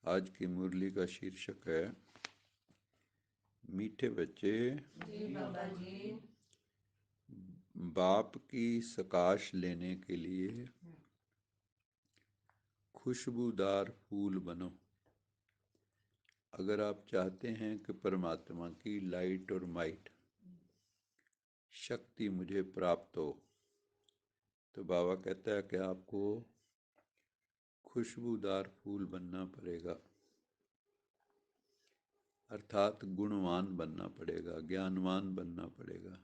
आज की मुरली का शीर्षक है मीठे बच्चे जी बाबा जी। बाप की सकाश लेने के लिए खुशबूदार फूल बनो। अगर आप चाहते हैं कि परमात्मा की लाइट और माइट शक्ति मुझे प्राप्त हो, तो बाबा कहता है कि आपको खुशबूदार फूल बनना पड़ेगा, अर्थात गुणवान बनना पड़ेगा, ज्ञानवान बनना पड़ेगा,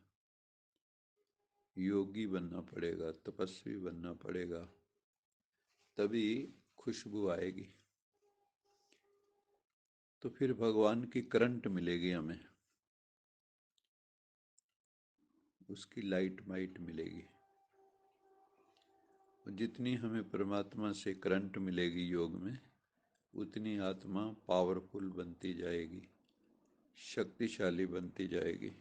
योगी बनना पड़ेगा, तपस्वी बनना पड़ेगा, तभी खुशबू आएगी। तो फिर भगवान की करंट मिलेगी हमें, उसकी लाइट माइट मिलेगी। जितनी हमें परमात्मा से करंट मिलेगी योग में, उतनी आत्मा पावरफुल बनती जाएगी, शक्तिशाली बनती जाएगी।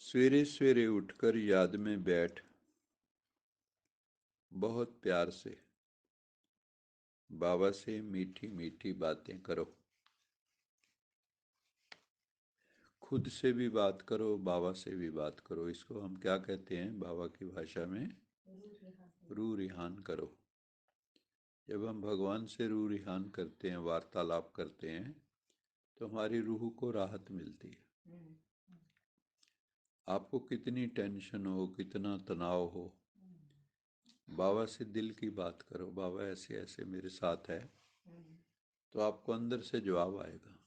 सवेरे सवेरे उठकर याद में बैठ बहुत प्यार से बाबा से मीठी मीठी बातें करो। खुद से भी बात करो, बाबा से भी बात करो। इसको हम क्या कहते हैं बाबा की भाषा में? रूह रिहान करो। जब हम भगवान से रूह रिहान करते हैं, वार्तालाप करते हैं, तो हमारी रूह को राहत मिलती है। आपको कितनी टेंशन हो, कितना तनाव हो, बाबा से दिल की बात करो, बाबा ऐसे ऐसे मेरे साथ है, तो आपको अंदर से जवाब आएगा।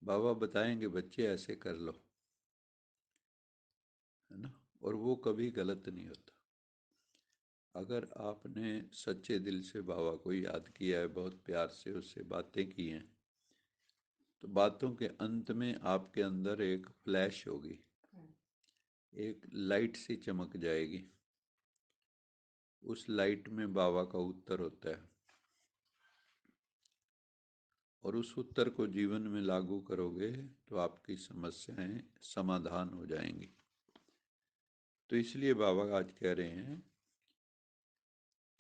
बाबा बताएंगे बच्चे ऐसे कर लो, है ना। और वो कभी गलत नहीं होता। अगर आपने सच्चे दिल से बाबा को याद किया है, बहुत प्यार से उससे बातें की हैं, तो बातों के अंत में आपके अंदर एक फ्लैश होगी, एक लाइट सी चमक जाएगी। उस लाइट में बाबा का उत्तर होता है, और उस उत्तर को जीवन में लागू करोगे तो आपकी समस्याएं समाधान हो जाएंगी। तो इसलिए बाबा आज कह रहे हैं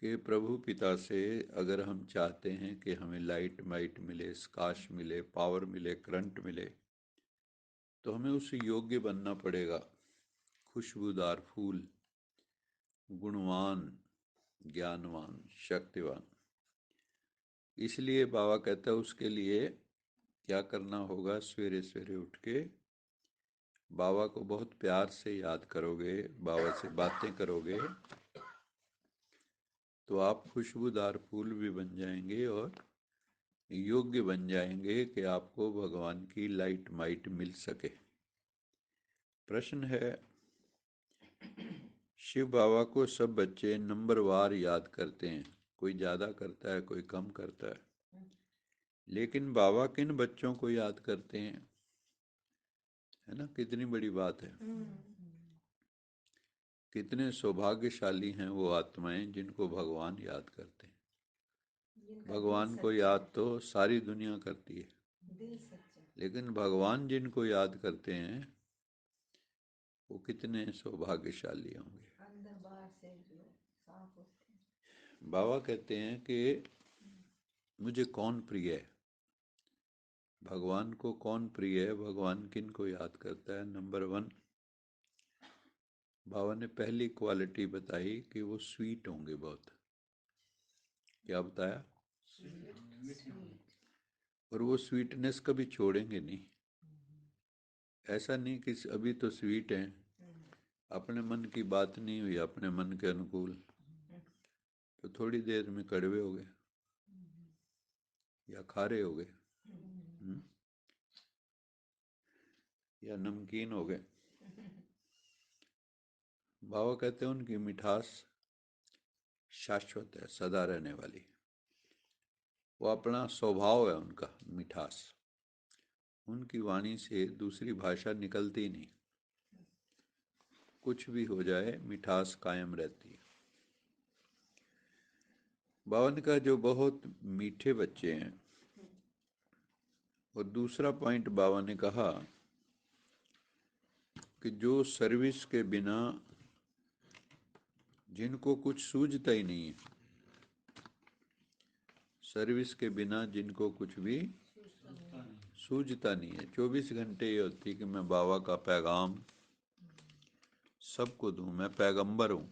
कि प्रभु पिता से अगर हम चाहते हैं कि हमें लाइट माइट मिले, स्काश मिले, पावर मिले, करंट मिले, तो हमें उस योग्य बनना पड़ेगा। खुशबूदार फूल, गुणवान, ज्ञानवान, शक्तिवान। इसलिए बाबा कहता है उसके लिए क्या करना होगा? सवेरे सवेरे उठ के बाबा को बहुत प्यार से याद करोगे, बाबा से बातें करोगे, तो आप खुशबूदार फूल भी बन जाएंगे और योग्य बन जाएंगे कि आपको भगवान की लाइट माइट मिल सके। प्रश्न है, शिव बाबा को सब बच्चे नंबरवार याद करते हैं, कोई ज़्यादा करता है, कोई कम करता है, लेकिन बाबा किन बच्चों को याद करते हैं? है ना, कितनी बड़ी बात है। कितने सौभाग्यशाली हैं वो आत्माएं जिनको भगवान याद करते हैं। भगवान को याद तो सारी दुनिया करती है, लेकिन भगवान जिनको याद करते हैं वो कितने सौभाग्यशाली होंगे। अंदर बाहर से जो साफ होते हैं। बाबा कहते हैं कि मुझे कौन प्रिय है, भगवान को कौन प्रिय है, भगवान किन को याद करता है? नंबर 1, बाबा ने पहली क्वालिटी बताई कि वो स्वीट होंगे बहुत। क्या बताया? और वो स्वीटनेस कभी छोड़ेंगे नहीं। ऐसा नहीं कि अभी तो स्वीट हैं, अपने मन की बात नहीं हुई अपने मन के अनुकूल, तो थोड़ी देर में कड़वे हो गए या खारे हो गए, या नमकीन हो गए। बाबा कहते हैं उनकी मिठास शाश्वत है, सदा रहने वाली। वो अपना स्वभाव है उनका मिठास। उनकी वाणी से दूसरी भाषा निकलती नहीं, कुछ भी हो जाए मिठास कायम रहती है। बाबा ने कहा जो बहुत मीठे बच्चे हैं। और दूसरा पॉइंट बाबा ने कहा कि जो सर्विस के बिना, जिनको कुछ सूझता ही नहीं है, सर्विस के बिना जिनको कुछ भी सूझता नहीं है। 24 घंटे ये होती है कि मैं बाबा का पैगाम सबको दूं। मैं पैगंबर हूं,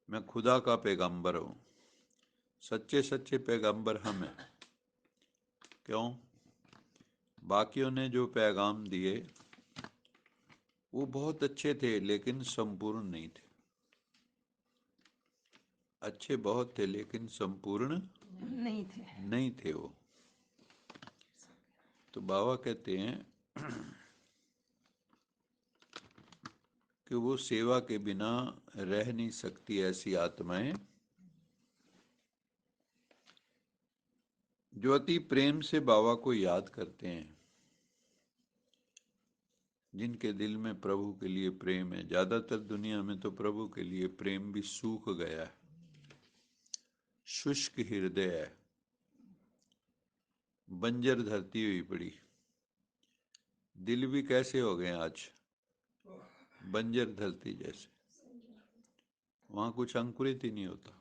मैं खुदा का पैगंबर हूं। सच्चे सच्चे पैगंबर हम हैं। क्यों? बाकियों ने जो पैगाम दिए वो बहुत अच्छे थे लेकिन संपूर्ण नहीं थे। अच्छे बहुत थे लेकिन संपूर्ण नहीं थे वो। तो बाबा कहते हैं कि वो सेवा के बिना रह नहीं सकती ऐसी आत्माएं जो अति प्रेम से बाबा को याद करते हैं, जिनके दिल में प्रभु के लिए प्रेम है। ज्यादातर दुनिया में तो प्रभु के लिए प्रेम भी सूख गया है, शुष्क हृदय है, बंजर धरती हुई पड़ी। दिल भी कैसे हो गए आज, बंजर धरती जैसे। वहां कुछ अंकुरित ही नहीं होता।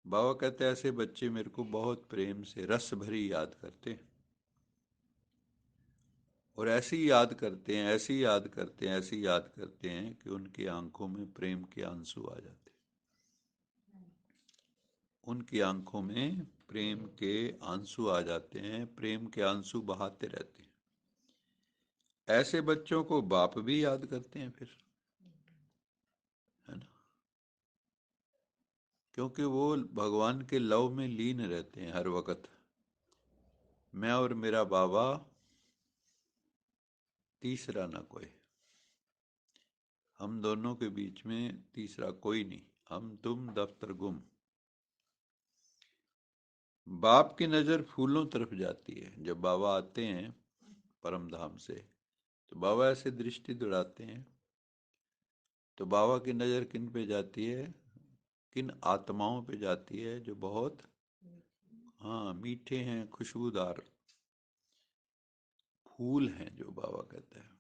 बाबा कहते हैं ऐसे बच्चे मेरे को बहुत प्रेम से रस भरी याद करते हैं, और ऐसी याद करते हैं, ऐसी याद करते हैं, ऐसी याद करते हैं कि उनकी आंखों में प्रेम के आंसू आ जाते हैं। उनकी आंखों में प्रेम के आंसू आ जाते हैं, प्रेम के आंसू बहाते रहते हैं। ऐसे बच्चों को बाप भी याद करते हैं फिर, है ना? क्योंकि वो भगवान के लव में लीन रहते हैं हर वक्त। मैं और मेरा बाबा, तीसरा ना कोई। हम दोनों के बीच में तीसरा कोई नहीं। हम तुम दफ्तर गुम। बाप की नज़र फूलों तरफ जाती है। जब बाबा आते हैं परम धाम से तो बाबा ऐसे दृष्टि दौड़ाते हैं तो बाबा की नज़र किन पे जाती है? किन आत्माओं पे जाती है जो बहुत हाँ मीठे हैं, खुशबूदार फूल हैं। जो बाबा कहते हैं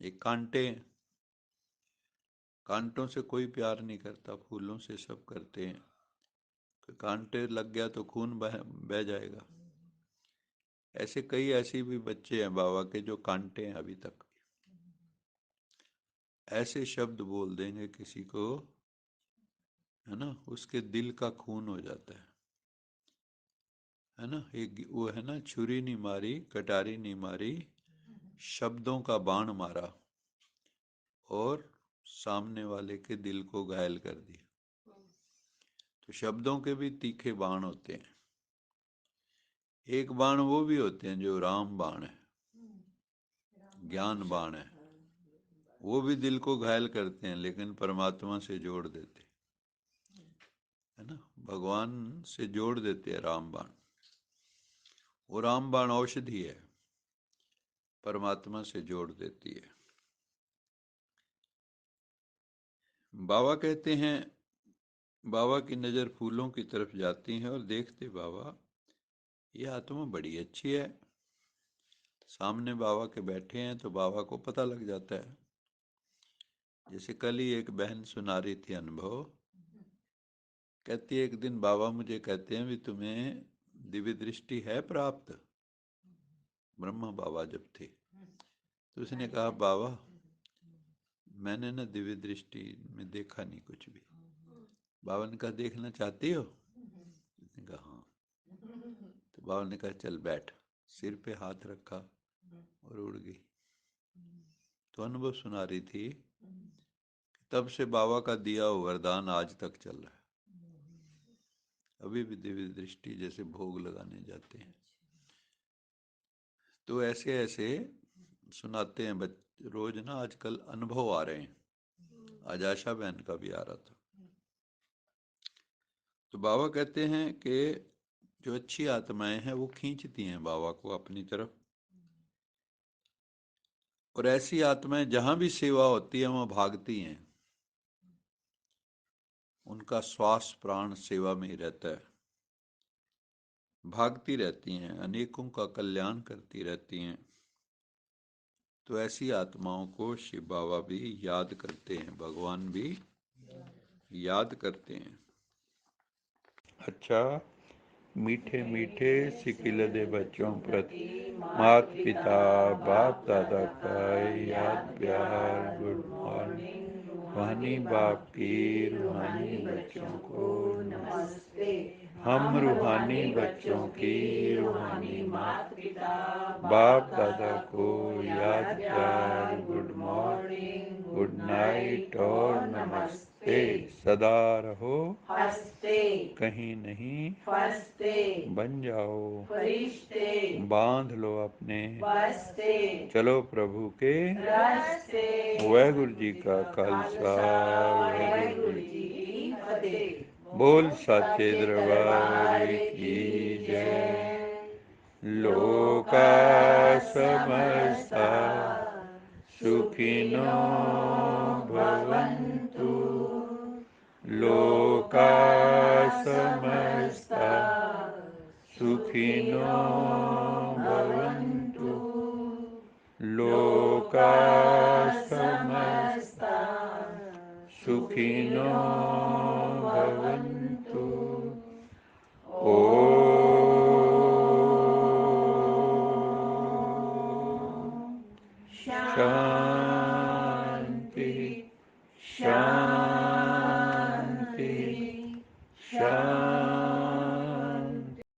ये कांटे हैं, कांटों से कोई प्यार नहीं करता, फूलों से सब करते हैं। कांटे लग गया तो खून बह जाएगा। ऐसे कई ऐसे भी बच्चे हैं बाबा के जो कांटे हैं अभी तक। ऐसे शब्द बोल देंगे किसी को, है ना, उसके दिल का खून हो जाता है ना। एक वो है ना, छुरी नहीं मारी, कटारी नहीं मारी, शब्दों का बाण मारा और सामने वाले के दिल को घायल कर दिया। तो शब्दों के भी तीखे बाण होते हैं। एक बाण वो भी होते हैं जो राम बाण है, ज्ञान बाण है। वो भी दिल को घायल करते हैं लेकिन परमात्मा से जोड़ देते है ना, भगवान से जोड़ देते हैं रामबाण। वो रामबाण औषधि है, परमात्मा से जोड़ देती है। बाबा कहते हैं बाबा की नज़र फूलों की तरफ जाती है और देखते बाबा ये आत्मा बड़ी अच्छी है। सामने बाबा के बैठे हैं तो बाबा को पता लग जाता है। जैसे कल ही एक बहन सुना रही थी अनुभव, कहती है एक दिन बाबा मुझे कहते हैं भी तुम्हें दिव्य दृष्टि है प्राप्त। ब्रह्मा बाबा जब थे तो उसने कहा बाबा मैंने ना दिव्य दृष्टि में देखा नहीं कुछ भी। बाबा ने कहा देखना चाहती हो? उसने कहा हाँ। तो बाबा ने कहा चल बैठ। सिर पे हाथ रखा और उड़ गई। तो अनुभव सुना रही थी कि तब से बाबा का दिया हुआ वरदान आज तक चल रहा है। अभी भी दिव्य दृष्टि जैसे भोग लगाने जाते हैं। तो ऐसे ऐसे सुनाते हैं रोज ना। आजकल अनुभव आ रहे हैं। आज आशा बहन का भी आ रहा था। तो बाबा कहते हैं कि जो अच्छी आत्माएं हैं वो खींचती हैं बाबा को अपनी तरफ, और ऐसी आत्माएं जहां भी सेवा होती है वहां भागती हैं। उनका श्वास प्राण सेवा में ही रहता है, भागती रहती हैं, अनेकों का कल्याण करती रहती हैं। तो ऐसी आत्माओं को शिव बाबा भी याद करते हैं, भगवान भी याद करते हैं। अच्छा, मीठे मीठे सिकिलदे बच्चों प्रति मात पिता बाप दादा का याद प्यार गुड मॉर्निंग। रूहानी बाप की रूहानी बच्चों को नमस्ते। हम रूहानी बच्चों की रूहानी मात पिता बाप दादा को याद प्यार गुड मॉर्निंग गुड नाइट और नमस्ते। सदा रहो हंसते, कहीं नहीं फंसते, बन जाओ फरिश्ते, बांध लो अपने बस्ते, चलो प्रभु के रास्ते। वाहेगुरु जी का खालसा, वाहेगुरु जी की फतेह। बोल साचे दरबार की जय। लोका समस्ता सुखिनो भवन्तु, लोका समस्ता सुखिनो भवन्तु, लोका समस्ता सुखिनो